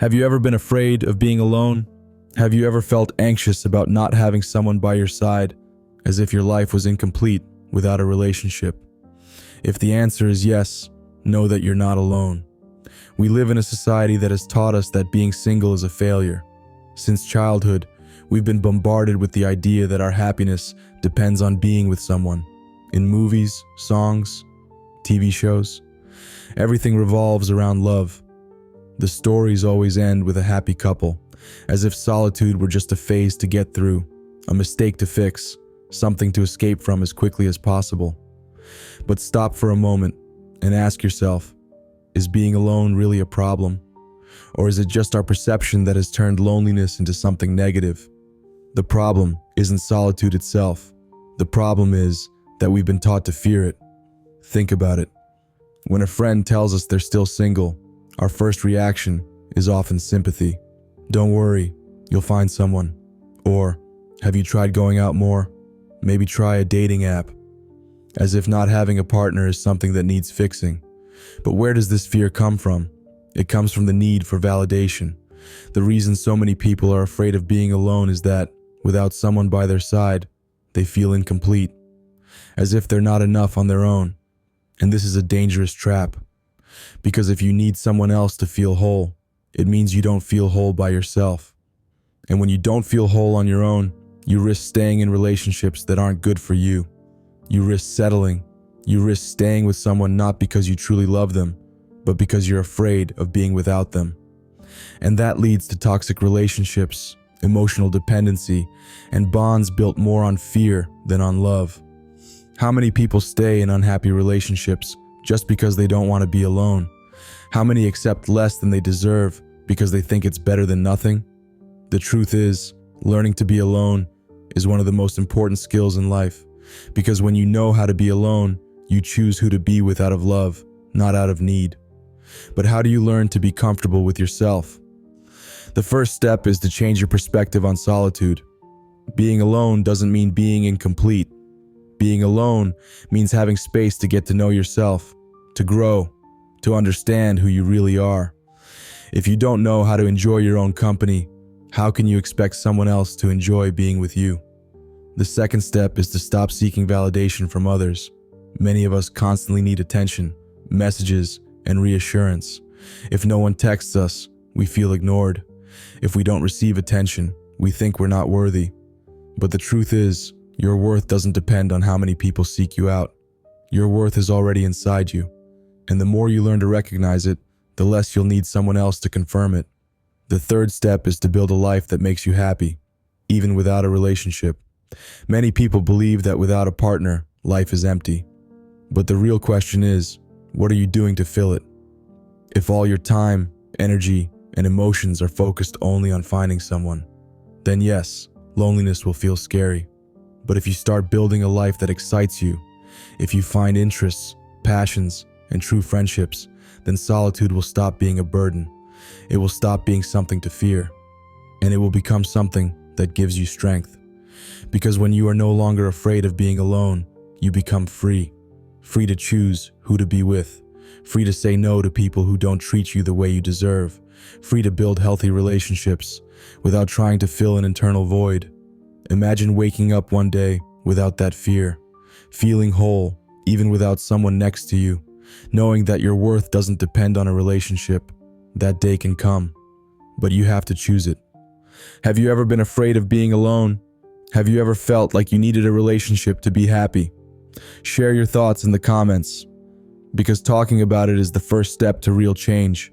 Have you ever been afraid of being alone? Have you ever felt anxious about not having someone by your side, as if your life was incomplete without a relationship? If the answer is yes, know that you're not alone. We live in a society that has taught us that being single is a failure. Since childhood, we've been bombarded with the idea that our happiness depends on being with someone. In movies, songs, TV shows, everything revolves around love. The stories always end with a happy couple, as if solitude were just a phase to get through, a mistake to fix, something to escape from as quickly as possible. But stop for a moment and ask yourself, is being alone really a problem? Or is it just our perception that has turned loneliness into something negative? The problem isn't solitude itself. The problem is that we've been taught to fear it. Think about it. When a friend tells us they're still single, our first reaction is often sympathy. Don't worry, you'll find someone. Or, have you tried going out more? Maybe try a dating app. As if not having a partner is something that needs fixing. But where does this fear come from? It comes from the need for validation. The reason so many people are afraid of being alone is that, without someone by their side, they feel incomplete, as if they're not enough on their own. And this is a dangerous trap. Because if you need someone else to feel whole, it means you don't feel whole by yourself. And when you don't feel whole on your own, you risk staying in relationships that aren't good for you. You risk settling. You risk staying with someone not because you truly love them, but because you're afraid of being without them. And that leads to toxic relationships, emotional dependency, and bonds built more on fear than on love. How many people stay in unhappy relationships just because they don't want to be alone? How many accept less than they deserve because they think it's better than nothing? The truth is, learning to be alone is one of the most important skills in life, because when you know how to be alone, you choose who to be with out of love, not out of need. But how do you learn to be comfortable with yourself? The first step is to change your perspective on solitude. Being alone doesn't mean being incomplete. Being alone means having space to get to know yourself, to grow, to understand who you really are. If you don't know how to enjoy your own company, how can you expect someone else to enjoy being with you? The second step is to stop seeking validation from others. Many of us constantly need attention, messages, and reassurance. If no one texts us, we feel ignored. If we don't receive attention, we think we're not worthy. But the truth is, your worth doesn't depend on how many people seek you out. Your worth is already inside you. And the more you learn to recognize it, the less you'll need someone else to confirm it. The third step is to build a life that makes you happy, even without a relationship. Many people believe that without a partner, life is empty. But the real question is, what are you doing to fill it? If all your time, energy, and emotions are focused only on finding someone, then yes, loneliness will feel scary. But if you start building a life that excites you, if you find interests, passions, and true friendships, then solitude will stop being a burden. It will stop being something to fear, and it will become something that gives you strength. Because when you are no longer afraid of being alone, you become free. Free to choose who to be with. Free to say no to people who don't treat you the way you deserve. Free to build healthy relationships without trying to fill an internal void. Imagine waking up one day without that fear, feeling whole even without someone next to you, knowing that your worth doesn't depend on a relationship. That day can come, but you have to choose it. Have you ever been afraid of being alone? Have you ever felt like you needed a relationship to be happy? Share your thoughts in the comments, because talking about it is the first step to real change.